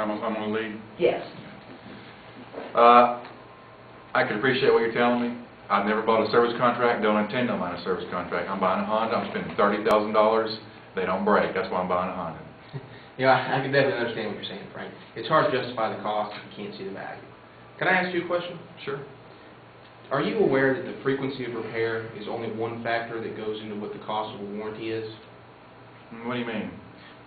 I'm going to lead. Yes. I can appreciate what you're telling me. I've never bought a service contract, don't intend on buying a service contract. I'm buying a Honda, I'm spending $30,000. They don't break, that's why I'm buying a Honda. Yeah, I can definitely understand what you're saying, Frank. It's hard to justify the cost if you can't see the value. Can I ask you a question? Sure. Are you aware that the frequency of repair is only one factor that goes into what the cost of a warranty is? What do you mean?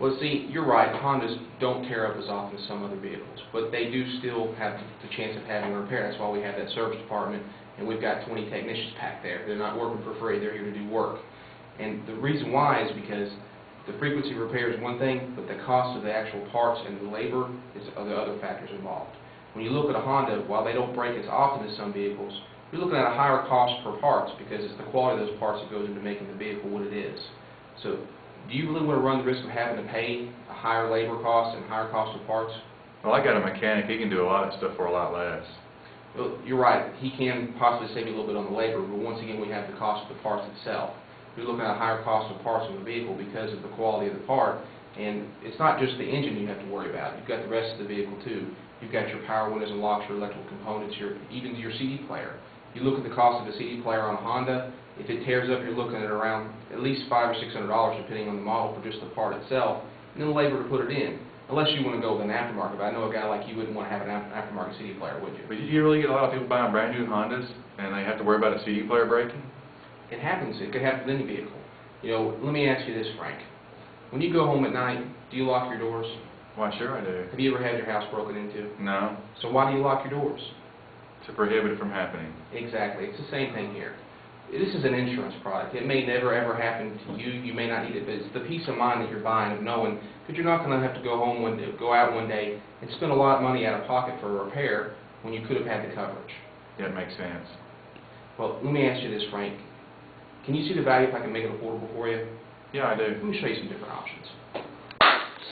Well, see, you're right. Hondas don't tear up as often as some other vehicles, but they do still have the chance of having a repair. That's why we have that service department, and we've got 20 technicians packed there. They're not working for free. They're here to do work. And the reason why is because the frequency of repair is one thing, but the cost of the actual parts and the labor are the other factors involved. When you look at a Honda, while they don't break as often as some vehicles, you're looking at a higher cost per parts because it's the quality of those parts that goes into making the vehicle what it is. So, do you really want to run the risk of having to pay a higher labor cost and higher cost of parts? Well, I got a mechanic. He can do a lot of stuff for a lot less. Well, you're right. He can possibly save you a little bit on the labor, but once again, we have the cost of the parts itself. You're looking at a higher cost of parts on the vehicle because of the quality of the part, and it's not just the engine you have to worry about. You've got the rest of the vehicle too. You've got your power windows and locks, your electrical components, even your CD player. You look at the cost of a CD player on a Honda. If it tears up, you're looking at around at least $500 or $600 depending on the model for just the part itself, and then the labor to put it in. Unless you want to go with an aftermarket, but I know a guy like you wouldn't want to have an aftermarket CD player, would you? But you really get a lot of people buying brand new Hondas, and they have to worry about a CD player breaking? It happens. It could happen with any vehicle. You know, let me ask you this, Frank. When you go home at night, do you lock your doors? Why, sure I do. Have you ever had your house broken into? No. So why do you lock your doors? To prohibit it from happening. Exactly. It's the same thing here. This is an insurance product. It may never ever happen to you. You may not need it, but it's the peace of mind that you're buying of knowing that you're not going to have to go out one day and spend a lot of money out of pocket for a repair when you could have had the coverage. Yeah, it makes sense. Well, let me ask you this, Frank. Can you see the value if I can make it affordable for you? Yeah, I do. Let me show you some different options.